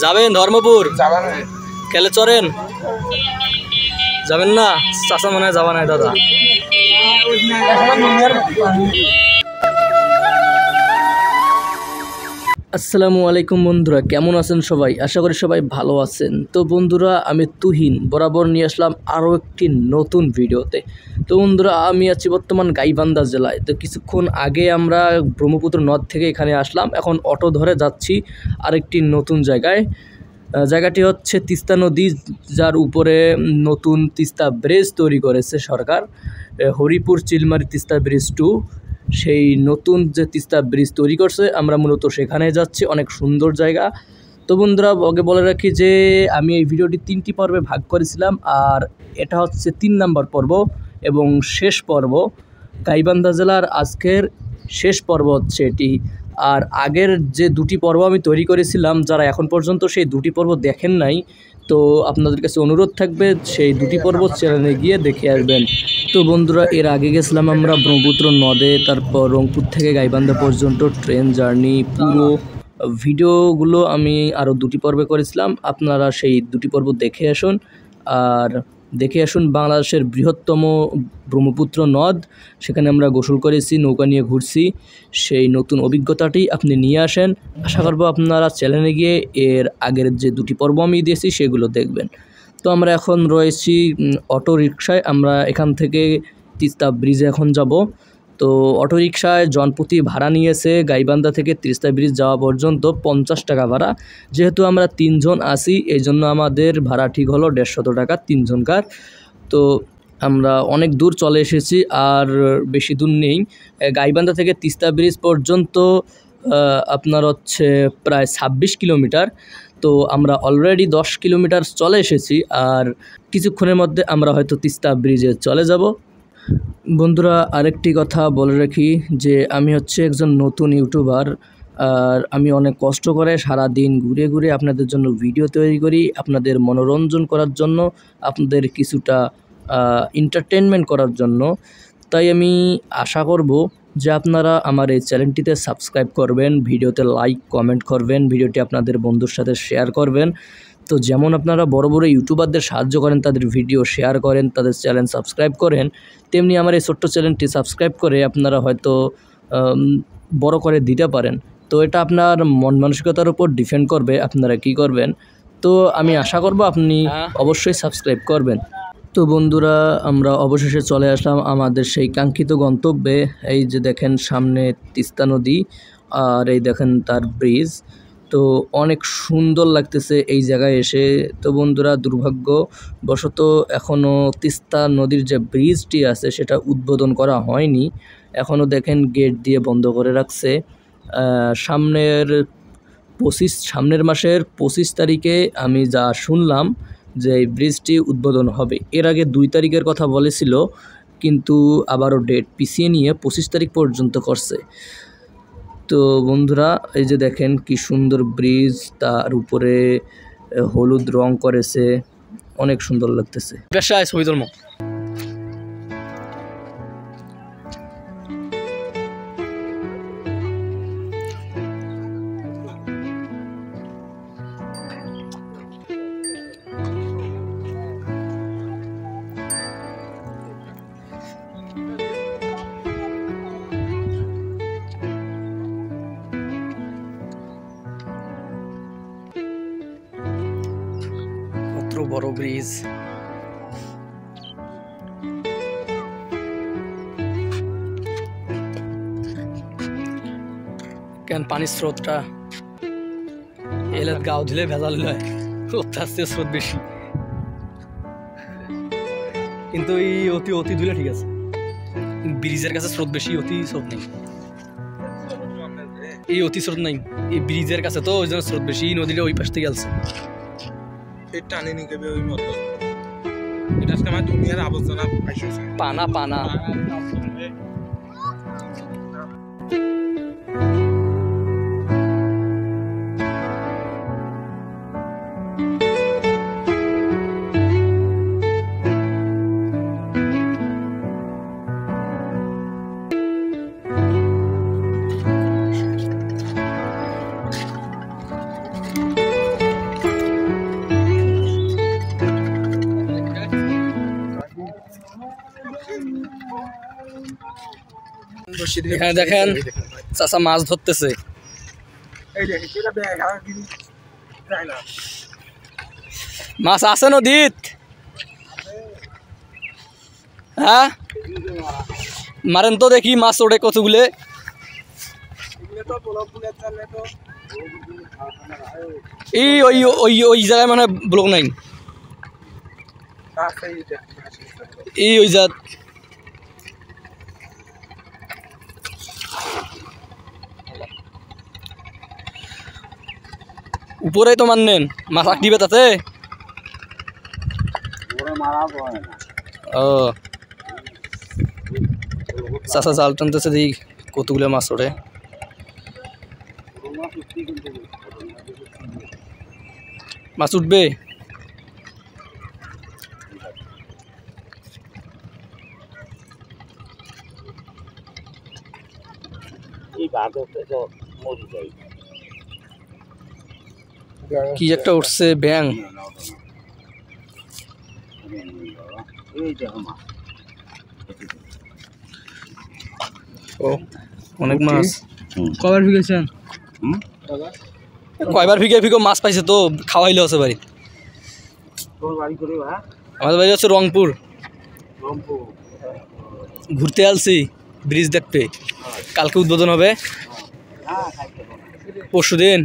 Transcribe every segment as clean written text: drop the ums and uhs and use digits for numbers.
যাবেন ধর্মপুর খেলে চড়েন যাবেন না চাচা মনে হয় যাবা নাই দাদা আসসালামু আলাইকুম বন্ধুরা, কেমন আছেন সবাই? আশা করি সবাই ভালো আছেন। তো বন্ধুরা, আমি তুহিন বরাবর নিয়ে আসলাম আরও একটি নতুন ভিডিওতে। তো বন্ধুরা, আমি আছি বর্তমান গাইবান্ধা জেলায়। তো কিছুক্ষণ আগে আমরা ব্রহ্মপুত্র নদ থেকে এখানে আসলাম, এখন অটো ধরে যাচ্ছি আরেকটি নতুন জায়গায়। জায়গাটি হচ্ছে তিস্তা নদী, যার উপরে নতুন তিস্তা ব্রিজ তৈরি করেছে সরকার, হরিপুর চিলমারি তিস্তা ব্রিজ 2। সেই নতুন যে তিস্তা ব্রিজ তৈরি করছে, আমরা মূলত সেখানে যাচ্ছি। অনেক সুন্দর জায়গা। তো বন্ধুরা, আগে বলে রাখি যে আমি এই ভিডিওটি 3টি পর্বে ভাগ করেছিলাম, আর এটা হচ্ছে 3 নম্বর পর্ব এবং শেষ পর্ব। গাইবান্ধা জেলার আজকের শেষ পর্ব হচ্ছে এটি। আর আগের যে 2টি পর্ব আমি তৈরি করেছিলাম, যারা এখন পর্যন্ত সেই 2টি পর্ব দেখেন নাই, তো আপনাদের কাছে অনুরোধ থাকবে সেই 2টি পর্ব চ্যানেলে গিয়ে দেখে আসবেন। তো বন্ধুরা, এর আগে গেছিলাম আমরা ব্রহ্মপুত্র নদে, তারপর রংপুর থেকে গাইবান্ধা পর্যন্ত ট্রেন জার্নি, পুরো ভিডিওগুলো আমি আরও 2টি পর্বে করেছিলাম। আপনারা সেই 2টি পর্ব দেখে আসুন। আর দেখে আসুন বাংলাদেশের বৃহত্তম ব্রহ্মপুত্র নদ, সেখানে আমরা গোসল করেছি, নৌকা নিয়ে ঘুরছি। সেই নতুন অভিজ্ঞতাটি আপনি নিয়ে আসেন। আশা করব আপনারা চ্যানেলে গিয়ে এর আগের যে 2টি পর্ব আমি দিয়েছি সেগুলো দেখবেন। তো আমরা এখন রয়েছি অটো রিকশায়। আমরা এখান থেকে তিস্তা ব্রিজে এখন যাব। তো অটো রিকশায় জনপ্রতি ভাড়া নিয়েছে গাইবান্ধা থেকে তিস্তা ব্রিজ যাওয়া পর্যন্ত 50 টাকা ভাড়া। যেহেতু আমরা 3 জন আছি, এই জন্য আমাদের ভাড়া ঠিক হলো 150 টাকা 3 জনকার। তো আমরা অনেক দূর চলে এসেছি, আর বেশি দূর নেই। গাইবান্ধা থেকে তিস্তা ব্রিজ পর্যন্ত আপনার হচ্ছে প্রায় 26 কিলোমিটার। তো আমরা অলরেডি 10 কিলোমিটার চলে এসেছি, আর কিছুক্ষণের মধ্যে আমরা হয়তো তিস্তা ব্রিজে চলে যাব। বন্ধুরা, আরেকটি কথা বলে রাখি যে আমি হচ্ছে একজন নতুন ইউটিউবার, আর আমি অনেক কষ্ট করে সারা দিন ঘুরে ঘুরে আপনাদের জন্য ভিডিও তৈরি করি, আপনাদের মনোরঞ্জন করার জন্য, আপনাদের কিছুটা এন্টারটেনমেন্ট করার জন্য। তাই আমি আশা করব যে আপনারা আমার এই চ্যানেলটিতে সাবস্ক্রাইব করবেন, ভিডিওতে লাইক কমেন্ট করবেন, ভিডিওটি আপনাদের বন্ধুর সাথে শেয়ার করবেন। তো যেমন আপনারা বড় বড় ইউটিউবারদের সাহায্য করেন, তাদের ভিডিও শেয়ার করেন, তাদের চ্যানেল সাবস্ক্রাইব করেন, তেমনি আমার এই ছোট্ট চ্যানেলটি সাবস্ক্রাইব করে আপনারা হয়তো বড় করে দিতে পারেন। তো এটা আপনার মন মানসিকতার উপর ডিপেন্ড করবে আপনারা কি করবেন। তো আমি আশা করব আপনি অবশ্যই সাবস্ক্রাইব করবেন। তো বন্ধুরা, আমরা অবশেষে চলে আসলাম আমাদের সেই কাঙ্ক্ষিত গন্তব্যে। এই যে দেখেন সামনে তিস্তা নদী, আর এই দেখেন তার ব্রিজ। তো অনেক সুন্দর লাগতেছে এই জায়গায় এসে। তো বন্ধুরা, দুর্ভাগ্যবশত এখনও তিস্তা নদীর যে ব্রিজটি আছে সেটা উদ্বোধন করা হয়নি। এখনও দেখেন গেট দিয়ে বন্ধ করে রাখছে। সামনের মাসের 25 তারিখে আমি যা শুনলাম যে এই ব্রিজটি উদ্বোধন হবে। এর আগে 2 তারিখের কথা বলেছিল, কিন্তু আবারও ডেট পিছিয়ে নিয়ে 25 তারিখ পর্যন্ত করছে। তো বন্ধুরা, এই যে দেখেন কি সুন্দর ব্রিজ, তার উপরে হলুদ রং করেছে, অনেক সুন্দর লাগতেছে। পেশায় ছবি তুলবো। বড় ব্রিজ, কেন পানির স্রোতটা এলে গাও দিলে ভেজাল লয়, আস্তে স্রোত বেশি, কিন্তু এই অতি দিলে ঠিক আছে। ব্রিজের কাছে স্রোত বেশি, অতি স্রোত নেই। এই অতি স্রোত নাই এই ব্রিজের কাছে, তো ওই জন্য স্রোত বেশি। নদীটা ওই পাশ থেকে গেছে, টানে নিয়ে ওই মতো। এটা আমার দুনিয়ার আবর্জনা পানা এখানে দেখেন চাচা মাছ ধরতেছে। মাছ আছে নদীত? হ্যাঁ মারেন তো দেখি মাছ ওঠে কতগুলো। এই ওই ওই ওই জায়গায় মানে ব্লক নাই। এই ওই জাত উপরেই তো মাননেন মাছ দিবে তাতে। ও চাচা জাল টানতেছে দেখি কতগুলো মাছ ওঠে। মাছ উঠবে? কি একটা উঠছে ব্যাং। ও অনেক মাছ। কয়বার ফিকেছেন? কয়বার ফিকে মাছ পাইছে তো খাওয়াইলে আছে বাড়ি। আমাদের বাড়ি হচ্ছে রংপুর। ঘুরতে আসছি ব্রিজ দেখতে। কালকে উদ্বোধন হবে, পরশু দিন।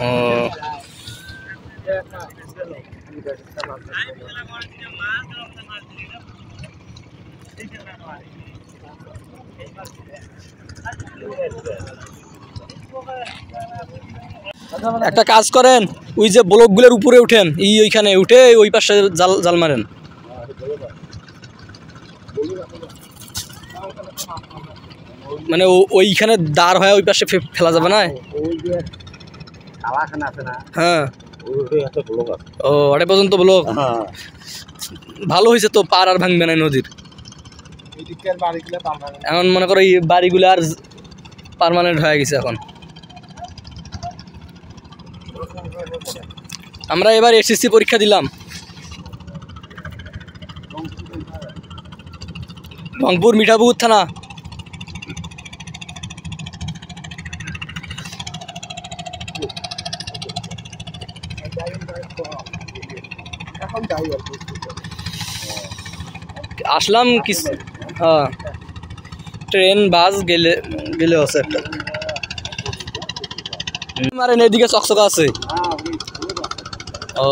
ও একটা কাজ করেন, ওই যে ব্লকগুলোর উপরে উঠেন, ওইখানে উঠে ওই পাশে জাল জাল মারেন। মানে ওইখানে দাঁড় হয় ওই পাশে ফেলা যাবে না? হ্যাঁ ও ওটা পর্যন্ত ব্লক। ভালো হয়েছে তো, পার আর ভাঙবে না নদীর। এখন মনে করো এই বাড়িগুলো আর পার্মানেন্ট হয়ে গেছে এখন। আমরা এবার এসএসসি পরীক্ষা দিলাম রংপুর মিঠাপুকুর থানা। আসলাম কি? হ্যাঁ ট্রেন বাস গেলে গেলে আছে একটা। মারেন এদিকে চকচকা আছে। ও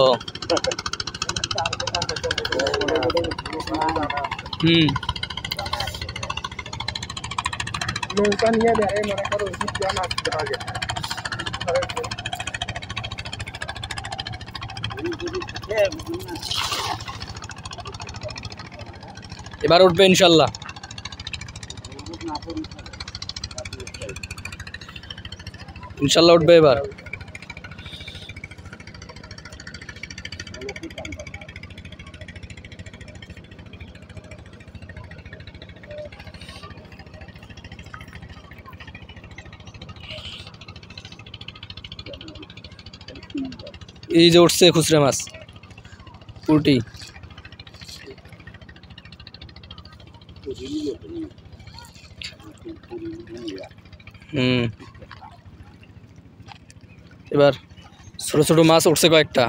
নৌকা নিয়ে দেয় মনে করো আসতে পারে। এবার উঠবে ইনশাল্লাহ। ইনশাল্লাহ উঠবে এবার। এই যে উঠছে খুচরা মাছ পুটি। এবার ছোট ছোট মাছ উঠছে কয়েকটা।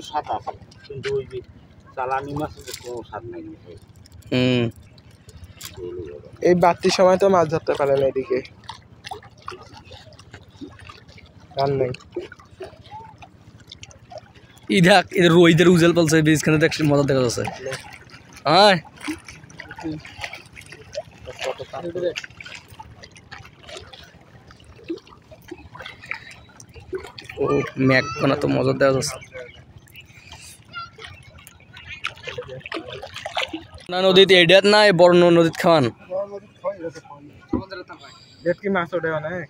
স্বাদ আছে কিন্তু ওই যে চালানি মাছের কোনো স্বাদ নাই। এই বাড়তির সময় তো মাছ ধরতে পারে না এদিকে, আর নেই। দেখ এদের রোহিদের উজাল পালছে বীজখানে দেখ মজা দেখা যাচ্ছে। হ্যাঁ ও ম্যাক কোনা তো মজা দেখা যাচ্ছে। না নদীতে এডিয়াত না বড় নদীত খাওয়ান। কি মাছ ওঠে অনেক।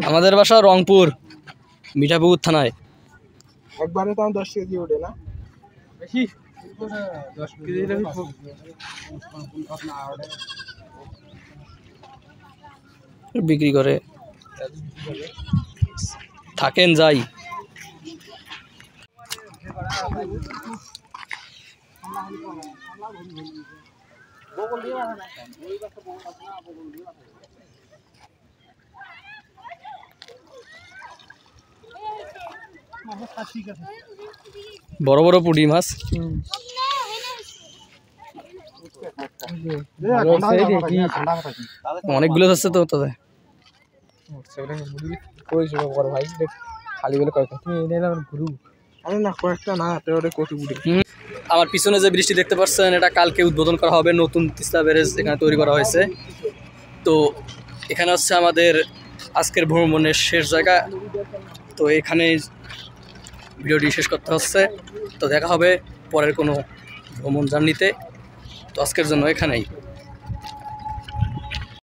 আমাদের বাসা রংপুর মিঠাপুকুর থানায়। একবারে তো 10 কেজি ওঠে না বেশি, 10 কেজি। বিক্রি করে থাকেন যাই। বড় বড় পুঁটি মাছ, অনেকগুলো আছে তো তাদের। আমার পিছনে যে বৃষ্টি দেখতে পাচ্ছেন এটা কালকে উদ্বোধন করা হবে, নতুন তিস্তা ব্যারেজ এখানে তৈরি করা হয়েছে। তো এখানে হচ্ছে আমাদের আজকের ভ্রমণের শেষ জায়গা। তো এখানে ভিডিওটি শেষ করতে হচ্ছে। তো দেখা হবে পরের কোনো ভ্রমণ জার্নিতে। তো আজকের জন্য এখানেই।